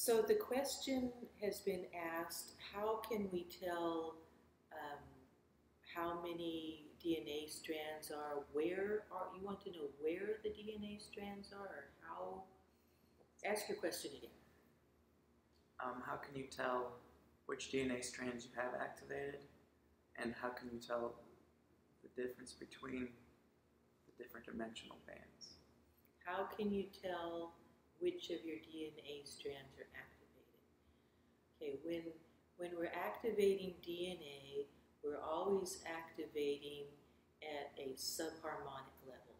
So the question has been asked, how can we tell how many DNA strands are, you want to know where the DNA strands are, or how? Ask your question again. How can you tell which DNA strands you have activated, and how can you tell the difference between the different dimensional bands? How can you tell which of your DNA strands are activated? Okay, when we're activating DNA, we're always activating at a subharmonic level.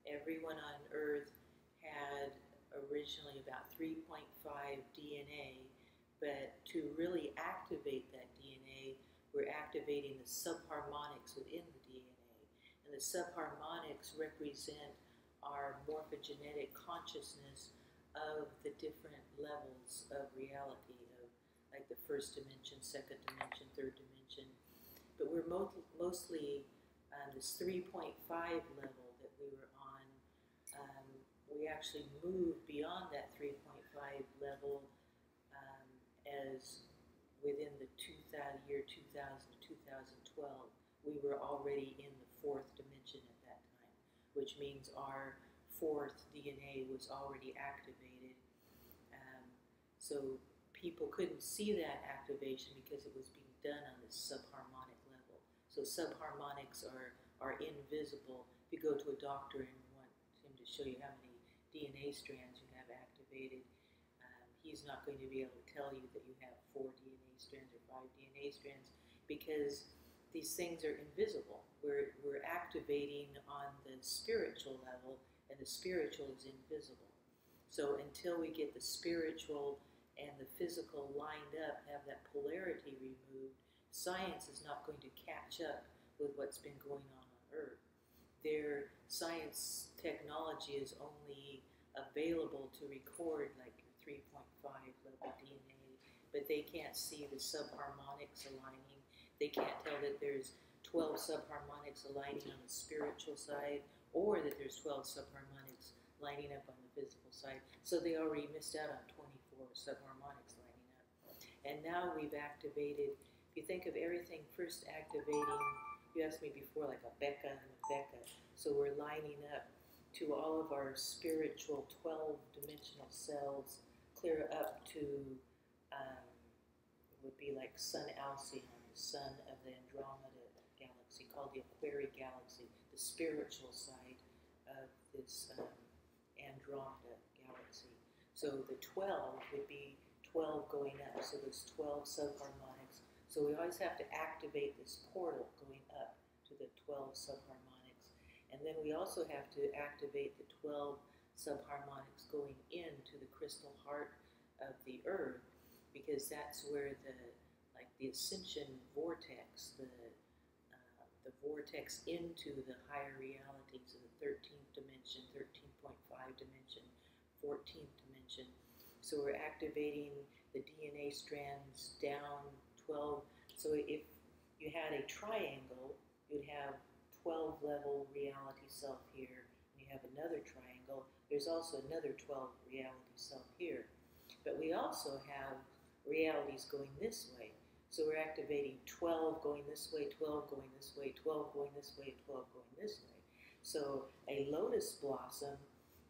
Everyone on Earth had originally about 3.5 DNA, but to really activate that DNA, we're activating the subharmonics within the DNA. And the subharmonics represent our morphogenetic consciousness of the different levels of reality, of like the first dimension, second dimension, third dimension. But we're mostly on this 3.5 level that we were on. We actually moved beyond that 3.5 level as within the year 2000 to 2012. We were already in the fourth dimension at that time, which means our fourth DNA was already activated. So people couldn't see that activation because it was being done on this subharmonic level. So subharmonics are invisible. If you go to a doctor and want him to show you how many DNA strands you have activated, he's not going to be able to tell you that you have 4 DNA strands or 5 DNA strands because these things are invisible. We're activating on the spiritual level, and the spiritual is invisible. So until we get the spiritual and the physical lined up, have that polarity removed, science is not going to catch up with what's been going on Earth. Their science technology is only available to record like 3.5 level DNA, but they can't see the subharmonics aligning. They can't tell that there's 12 subharmonics aligning on the spiritual side, or that there's 12 subharmonics lining up on the physical side. So they already missed out on 24 subharmonics lining up. And now we've activated, if you think of everything first activating, you asked me before, like a Becca and a Becca. So we're lining up to all of our spiritual 12-dimensional cells, clear up to would be like Sun Alcyone, the sun of the Andromeda galaxy, called the Aquarian galaxy, the spiritual side of this Andromeda galaxy. So the 12 would be 12 going up, so there's 12 subharmonics. So we always have to activate this portal going up to the 12 subharmonics. And then we also have to activate the 12 subharmonics going into the crystal heart of the Earth, because that's where the ascension vortex, the vortex into the higher realities of the 13th dimension, 13.5 dimension, 14th dimension. So we're activating the DNA strands down 12. So if you had a triangle, you'd have 12 level reality self here, and you have another triangle. There's also another 12 reality self here. But we also have realities going this way. So we're activating 12 going this way, 12 going this way, 12 going this way, 12 going this way. So a lotus blossom,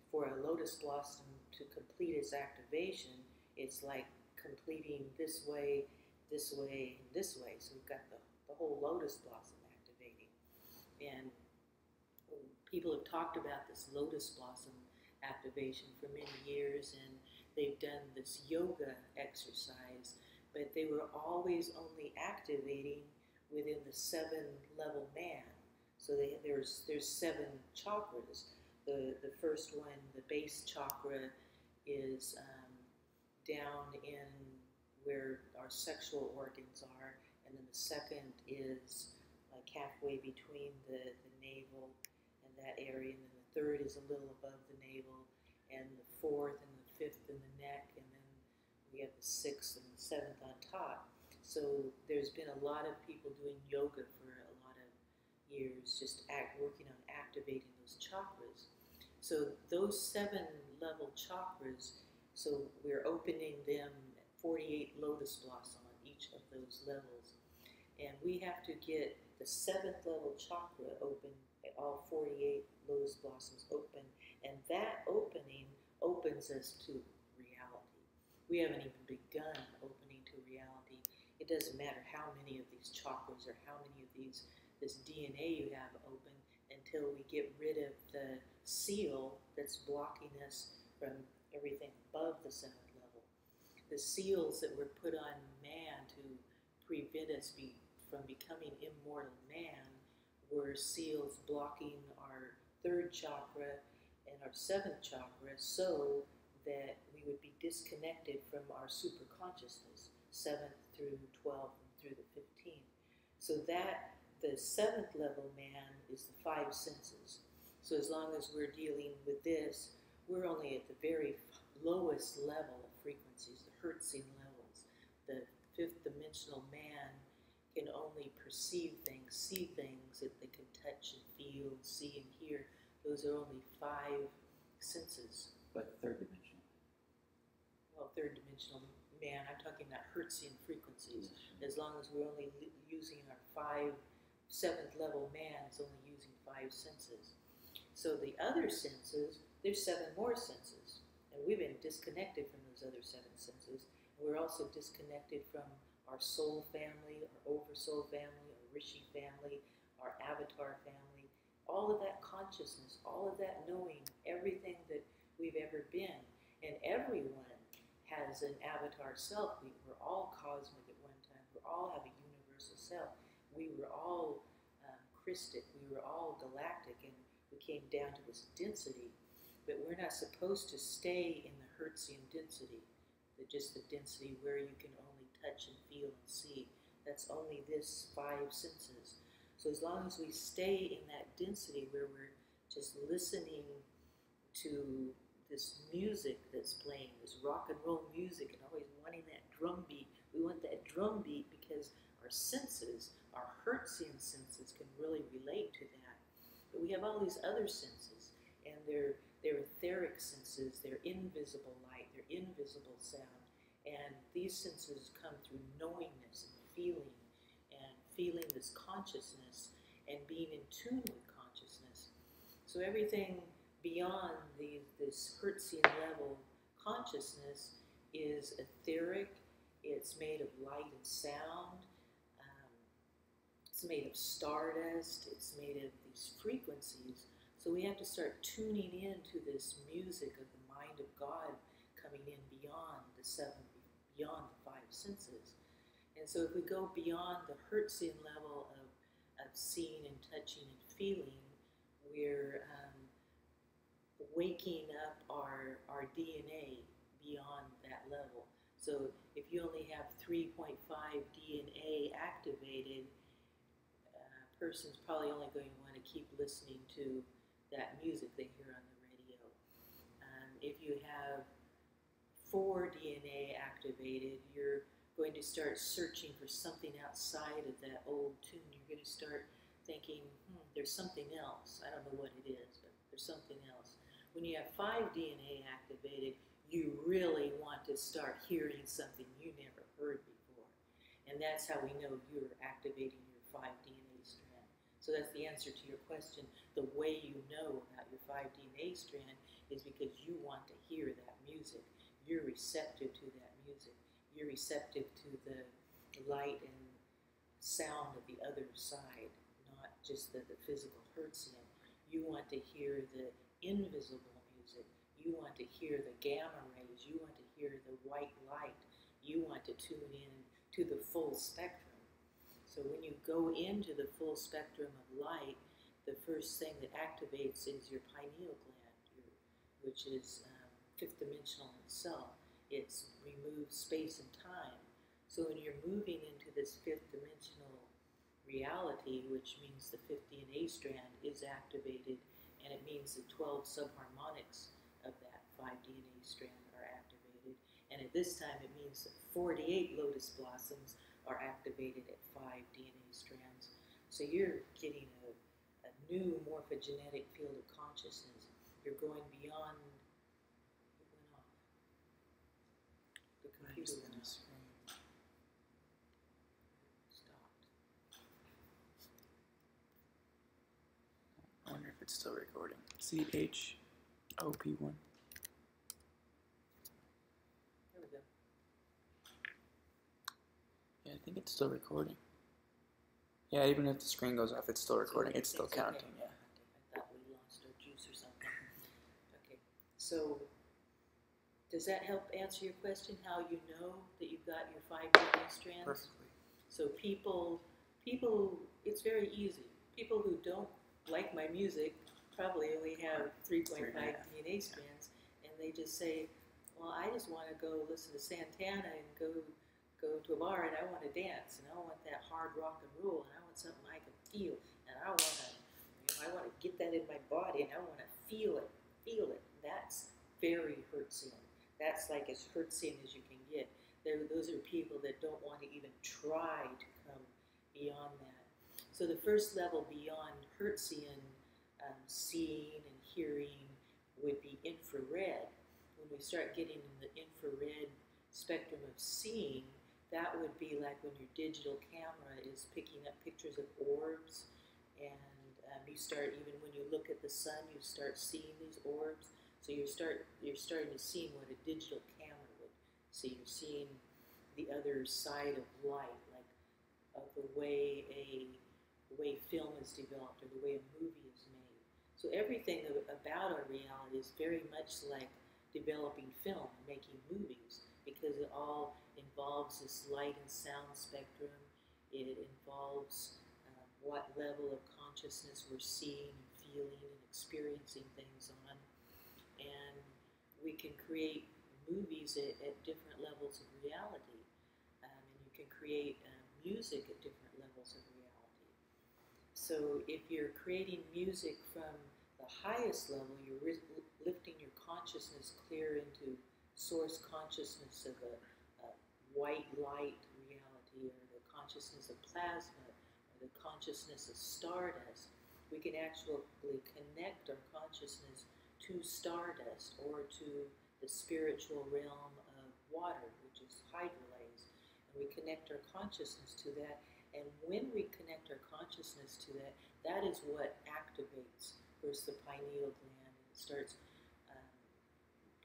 for a lotus blossom to complete its activation, it's like completing this way, this way, and this way. So we've got the whole lotus blossom activating. And people have talked about this lotus blossom activation for many years, and they've done this yoga exercise, but they were always only activating within the 7-level man. So there's 7 chakras. The first one, the base chakra, is down in where our sexual organs are, and then the second is like halfway between the navel and that area, and then the third is a little above the navel, and the fourth and the fifth in the neck, and then we have the 6th and the 7th on top. So there's been a lot of people doing yoga for a lot of years, just working on activating those chakras. So those 7-level chakras So we're opening them at 48 lotus blossom on each of those levels. And we have to get the 7th level chakra open, all 48 lotus blossoms open, and that opening opens us to reality. We haven't even begun opening to reality. It doesn't matter how many of these chakras or how many of this DNA you have open until we get rid of the seal that's blocking us from everything above the 7th level. The seals that were put on man to prevent us from becoming immortal man were seals blocking our 3rd chakra and our 7th chakra so that we would be disconnected from our super consciousness, 7th through 12th and through the 15th. So that the 7th level man is the 5 senses. So as long as we're dealing with this, we're only at the very lowest level of frequencies, the Hertzian levels. The 5th dimensional man can only perceive things, see things that they can touch and feel, see and hear. Those are only 5 senses. But 3rd dimensional. Well, 3rd dimensional man, I'm talking about Hertzian frequencies. As long as we're only using our 7th level man is only using 5 senses. So the other senses, there's 7 more senses. And we've been disconnected from those other 7 senses. And we're also disconnected from our soul family, our oversoul family, our rishi family, our avatar family. All of that consciousness, all of that knowing, everything that we've ever been. And everyone has an avatar self. We're all cosmic at one time. We all have a universal self. We were all Christic. We were all galactic, and we came down to this density. But we're not supposed to stay in the Hertzian density, just the density where you can only touch and feel and see. That's only this 5 senses. So as long as we stay in that density where we're just listening to this music that's playing, this rock and roll music, and always wanting that drum beat. We want that drum beat because our senses, our Hertzian senses, can really relate to that. But we have all these other senses, and they're etheric senses, they're invisible light, they're invisible sound. And these senses come through knowingness and feeling this consciousness and being in tune with consciousness. So everything beyond this Hertzian level consciousness is etheric. It's made of light and sound. It's made of stardust. It's made of these frequencies. So we have to start tuning into this music of the mind of God coming in beyond the 7, beyond the 5 senses. And so if we go beyond the Hertzian level of seeing and touching and feeling, we're waking up our DNA beyond that level. So if you only have 3.5 DNA activated, a person's probably only going to want to keep listening to that music they hear on the radio. If you have 4 DNA activated, you're going to start searching for something outside of that old tune. You're going to start thinking, there's something else. I don't know what it is, but there's something else. When you have 5 DNA activated, you really want to start hearing something you never heard before. And that's how we know you're activating your 5 DNA strand. So that's the answer to your question. The way you know about your 5 DNA strand is because you want to hear that music. You're receptive to that music. You're receptive to the light and sound of the other side, not just the physical Hertzian. You want to hear the invisible music. You want to hear the gamma rays. You want to hear the white light. You want to tune in to the full spectrum. So when you go into the full spectrum of light, the first thing that activates is your pineal gland, which is 5th dimensional itself. It's removed space and time. So when you're moving into this 5th dimensional reality, which means the 5th DNA strand is activated, and it means the 12 subharmonics of that 5 DNA strand are activated. And at this time, it means that 48 lotus blossoms are activated at 5 DNA strands. So you're getting a new morphogenetic field of consciousness. You're going beyond. It went off. Computer spin the went screen. stopped. I wonder if it's still recording. CHOP1. There we go. Yeah, I think it's still recording. Yeah, even if the screen goes off, it's still recording. It's still It's counting, okay. yeah. I thought we lost our juice or something. Okay, so does that help answer your question? How you know that you've got your 5 DNA strands? Perfectly. So people, it's very easy. People who don't like my music probably only have 3.5 DNA strands, and they just say, well, I just want to go listen to Santana and go to a bar, and I want to dance, and I want that hard rock and roll, and I want something I can feel, and I want to, I want to get that in my body, and I want to feel it. That's very Hertzian. That's like as Hertzian as you can get. Those are people that don't want to even try to come beyond that. So the first level beyond Hertzian seeing and hearing would be infrared. When we start getting in the infrared spectrum of seeing, that would be like when your digital camera is picking up pictures of orbs, and you start, even when you look at the sun, you start seeing these orbs. So you're starting to see what a digital camera would see. You're seeing the other side of light, like of the way film is developed or the way a movie is made. So everything about our reality is very much like developing film, making movies, because it all involves this light and sound spectrum. It involves what level of consciousness we're seeing and feeling and experiencing things on. And we can create movies at different levels of reality. And you can create music at different levels of reality. So if you're creating music from the highest level, you're lifting your consciousness clear into source consciousness of a white light reality, or the consciousness of plasma, or the consciousness of stardust. We can actually connect our consciousness to stardust or to the spiritual realm of water, which is hydrolays. And we connect our consciousness to that. And when we connect our consciousness to that, that is what activates first the pineal gland, and it starts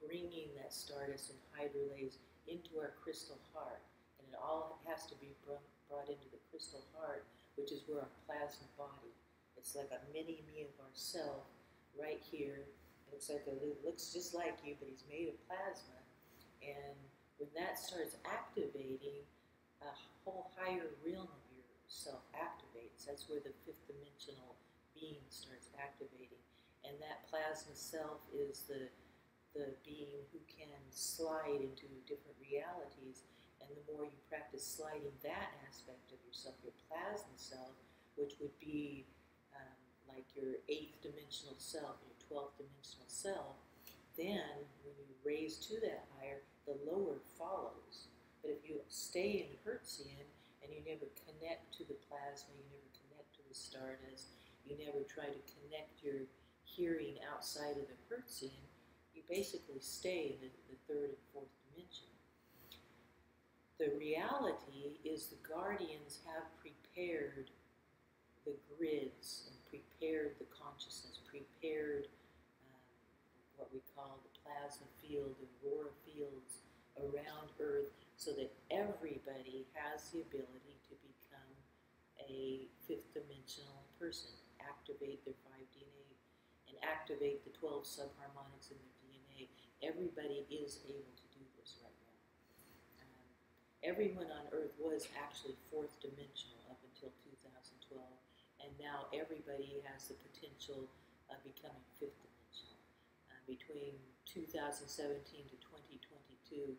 bringing that stardust and hydrolays into our crystal heart. And it all has to be brought into the crystal heart, which is where our plasma body. It's like a mini me of ourself right here. And it's like it looks just like you, but he's made of plasma. And when that starts activating, a whole higher realm of yourself activates. That's where the 5th dimensional being starts activating. And that plasma self is the being who can slide into different realities. And the more you practice sliding that aspect of yourself, your plasma self, which would be like your 8th dimensional self, your 12th dimensional self, then when you raise to that higher, the lower follows. But if you stay in Hertzian and you never connect to the plasma, you never connect to the stardust, you never try to connect your hearing outside of the Hertzian, you basically stay in the 3rd and 4th dimension. The reality is the guardians have prepared the grids and prepared the consciousness, prepared what we call the plasma field, aurora fields around Earth, so that everybody has the ability to become a 5th dimensional person, activate their 5 DNA, and activate the 12 subharmonics in their DNA. Everybody is able to do this right now. Everyone on Earth was actually 4th dimensional up until 2012, and now everybody has the potential of becoming 5th dimensional. Between 2017 to 2022,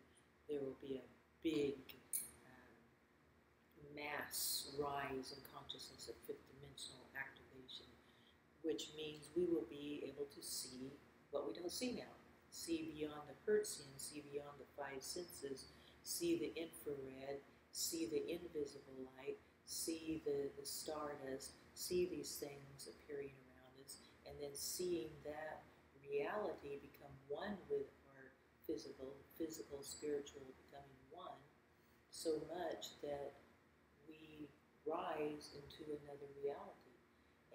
there will be a big mass rise in consciousness of 5th dimensional activation, which means we will be able to see what we don't see now. See beyond the Hertzian, see beyond the 5 senses, see the infrared, see the invisible light, see the stardust, see these things appearing around us, and then seeing that reality become one with our physical, spiritual becoming so much that we rise into another reality.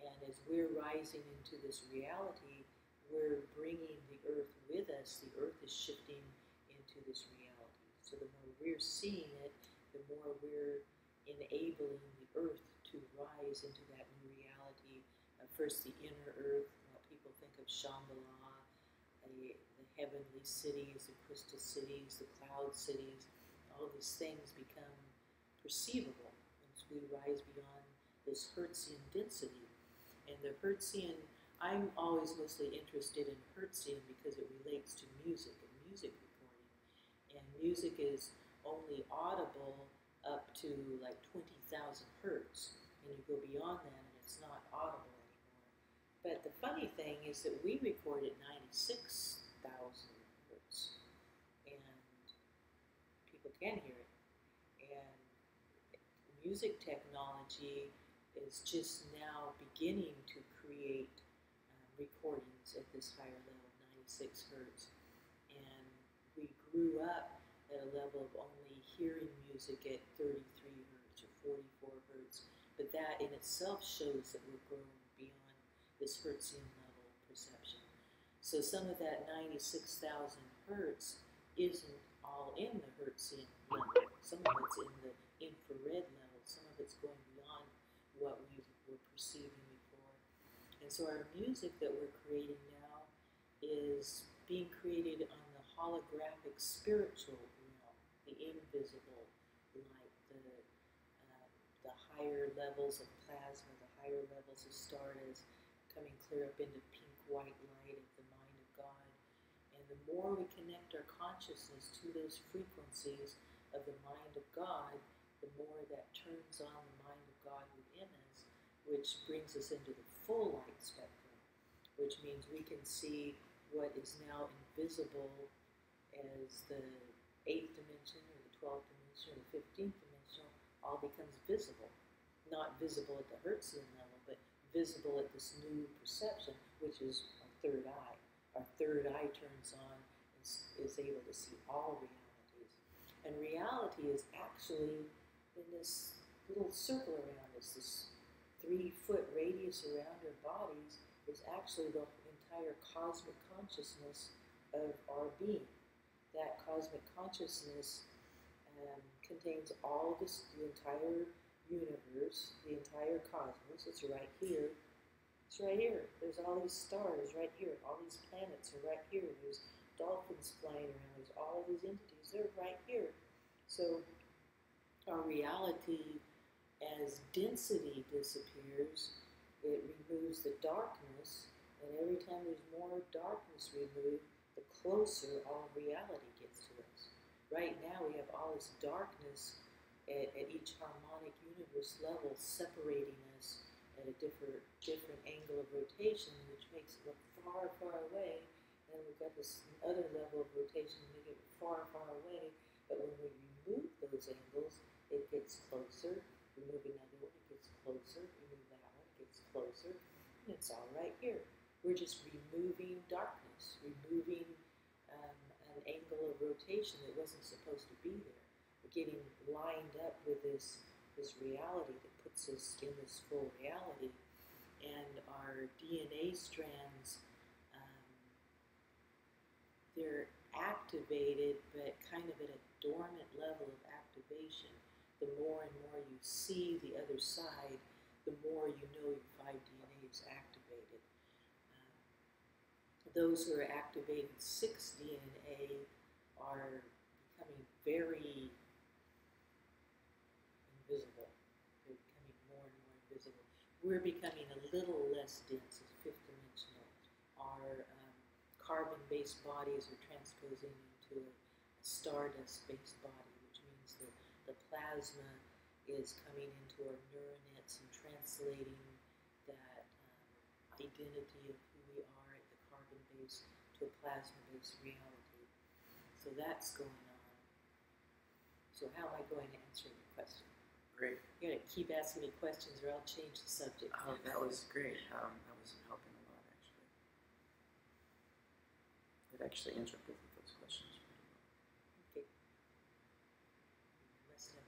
And as we're rising into this reality, we're bringing the earth with us. The earth is shifting into this reality. So the more we're seeing it, the more we're enabling the earth to rise into that new reality. First, the inner earth, what people think of Shambhala, the heavenly cities, the crystal cities, the cloud cities. All these things become perceivable once we rise beyond this Hertzian density. And the Hertzian, I'm always mostly interested in Hertzian because it relates to music and music recording. And music is only audible up to like 20,000 hertz. And you go beyond that and it's not audible anymore. But the funny thing is that we record at 96,000 hertz. And people can hear it. And music technology is just now beginning to create recordings at this higher level, 96 hertz. And we grew up at a level of only hearing music at 33 hertz or 44 hertz. But that in itself shows that we're growing beyond this Hertzian level perception. So some of that 96,000 hertz isn't all in the Hertzian level. Some of it's in the infrared level. Some of it's going beyond what we were perceiving before. And so our music that we're creating now is being created on the holographic spiritual realm, the invisible light, the higher levels of plasma, the higher levels of stardust coming clear up into pink-white light of the mind of God. And the more we connect our consciousness to those frequencies of the mind of God, the more that turns on the mind of God within us, which brings us into the full light spectrum, which means we can see what is now invisible as the 8th dimension or the 12th dimension or the 15th dimension all becomes visible. Not visible at the Hertzian level, but visible at this new perception, which is our third eye. Our third eye turns on and is able to see all realities. And reality is actually in this little circle around us, this 3-foot radius around our bodies is actually the entire cosmic consciousness of our being. That cosmic consciousness contains all this, the entire universe, the entire cosmos. It's right here. It's right here. There's all these stars right here. All these planets are right here. There's dolphins flying around. There's all of these entities. They're right here. So our reality, as density disappears, it removes the darkness, and every time there's more darkness removed, the closer all reality gets to us. Right now we have all this darkness at each harmonic universe level separating us at a different angle of rotation, which makes it look far, far away. And we've got this other level of rotation to make it far, far away. But when we remove those angles, it gets closer. Remove another one, it gets closer. Remove that one, it gets closer. And it's all right here. We're just removing darkness, removing an angle of rotation that wasn't supposed to be there. We're getting lined up with this reality that puts us in this full reality. And our DNA strands, they're activated, but kind of at a dormant level of activation. The more and more you see the other side, the more you know your 5-DNA is activated. Those who are activating 6-DNA are becoming very invisible. They're becoming more and more invisible. We're becoming a little less dense as 5th dimensional. Our carbon-based bodies are transposing into a stardust-based body, which means that the plasma is coming into our neural nets and translating that identity of who we are at the carbon-based to a plasma-based reality. So that's going on. So how am I going to answer your question? Great. You're going to keep asking me questions or I'll change the subject. Oh, that was great. That was helping a lot, actually. It actually answered both of those questions pretty well. Okay. You must have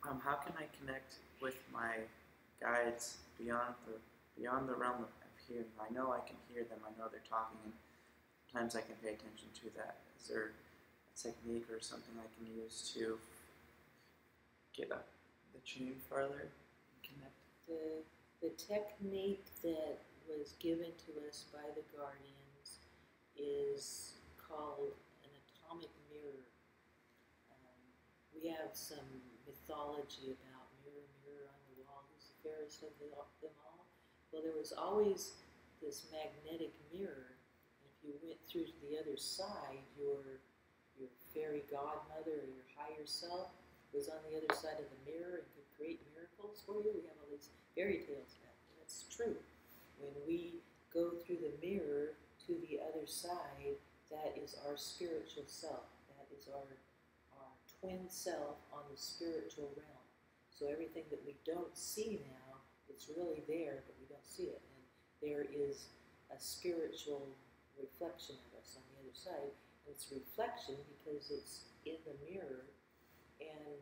How can I connect with my guides beyond the realm of hearing? I know I can hear them. I know they're talking, and sometimes I can pay attention to that. Is there a technique or something I can use to get up the chain farther and connect? The technique that was given to us by the guardians is called an atomic mirror. We have some mythology about mirror, mirror on the wall, who's the fairest of them all? Well, there was always this magnetic mirror, and if you went through to the other side, your fairy godmother or your higher self was on the other side of the mirror and could create miracles for you. We have all these fairy tales about it. That's true. When we go through the mirror to the other side, that is our spiritual self. That is our twin self on the spiritual realm. So everything that we don't see now, it's really there, but we don't see it. And there is a spiritual reflection of us on the other side. And it's reflection because it's in the mirror. And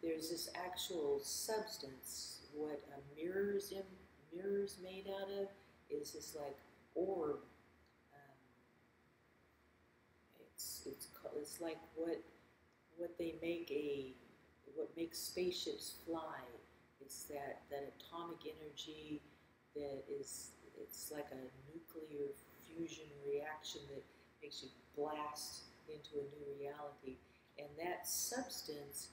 there's this actual substance. What a mirror's made out of is this like orb. It's like what makes spaceships fly. It's that atomic energy that it's like a nuclear fusion reaction that makes you blast into a new reality. And that substance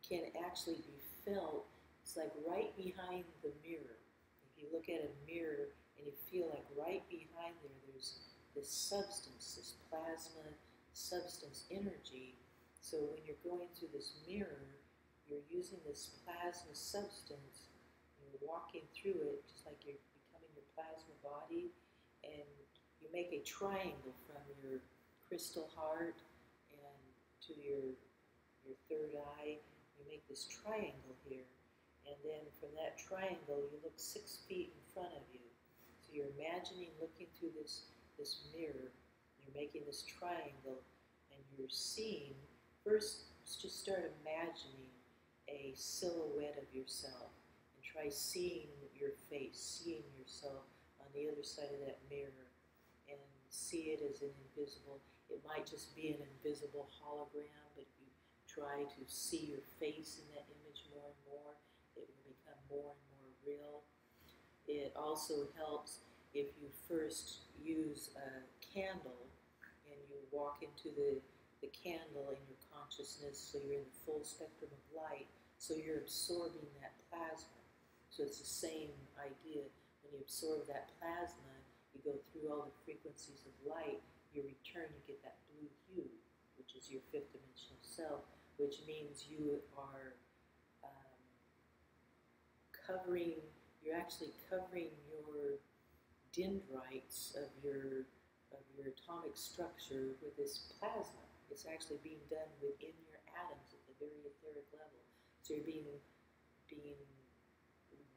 can actually be felt. It's like right behind the mirror. If you look at a mirror and you feel like right behind there's this substance, this plasma substance energy. So when you're going through this mirror, you're using this plasma substance, and you're walking through it just like you're becoming your plasma body, and you make a triangle from your crystal heart and to your third eye. You make this triangle here, and then from that triangle you look 6 feet in front of you. So you're imagining looking through this mirror. You're making this triangle, and you're seeing. First, just start imagining a silhouette of yourself, and try seeing your face, seeing yourself on the other side of that mirror, and see it as an invisible. It might just be an invisible hologram, but if you try to see your face in that image more and more, it will become more and more real. It also helps if you first use a candle and you walk into the candle in your consciousness, so you're in the full spectrum of light, so you're absorbing that plasma. So it's the same idea. When you absorb that plasma, you go through all the frequencies of light, you return, you get that blue hue, which is your fifth dimensional self, which means you are you're actually covering your dendrites of your atomic structure with this plasma. It's actually being done within your atoms at the very etheric level. So you're being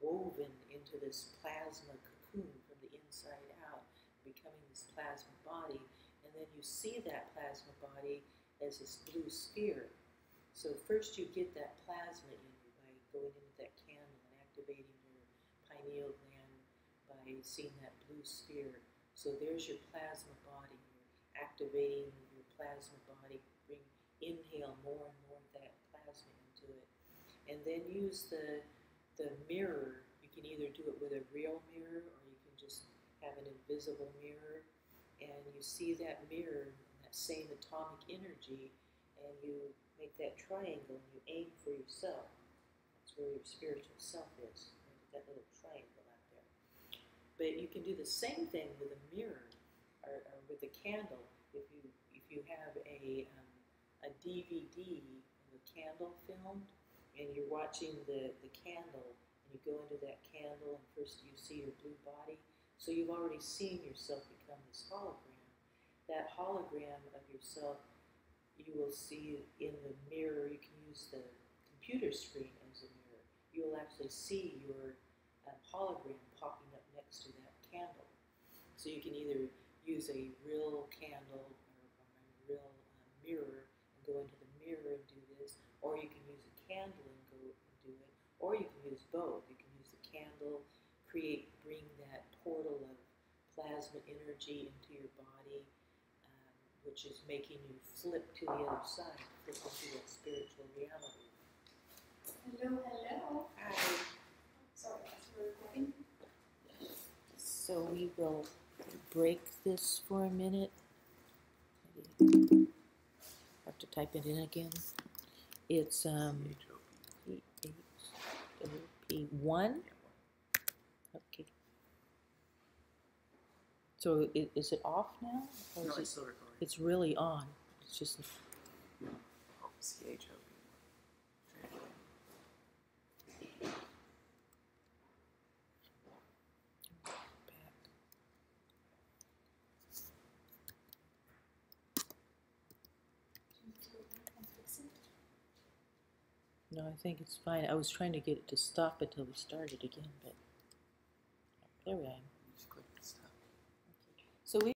woven into this plasma cocoon from the inside out, becoming this plasma body. And then you see that plasma body as this blue sphere. So first you get that plasma in you by going into that candle and activating your pineal gland by seeing that blue sphere. So there's your plasma body. You're activating your plasma body. Inhale more and more of that plasma into it. And then use the mirror. You can either do it with a real mirror, or you can just have an invisible mirror. And you see that mirror, that same atomic energy, and you make that triangle and you aim for yourself. That's where your spiritual self is, that little triangle out there. But you can do the same thing with a mirror or with a candle. If you have a DVD of a candle filmed, and you're watching the candle, and you go into that candle, and first you see your blue body. So you've already seen yourself become this hologram. That hologram of yourself, you will see in the mirror. You can use the computer screen as a mirror. You will actually see your hologram popping up next to that candle. So you can either use a real candle or a real mirror and go into the mirror and do this, or you can use a candle and go and do or you can use both. You can use the candle, bring that portal of plasma energy into your body, which is making you flip to the other side, flip into that spiritual reality. Hello, hello. Hi. Sorry, that's recording. So we will break this for a minute. Have to type it in again. It's CHOP1. Okay. So is it off now? Or No, is it's still recording. it's really on. It's just. Oh, CHOP. No, I think it's fine. I was trying to get it to stop until we started again, but there we are. Just click the stop. So we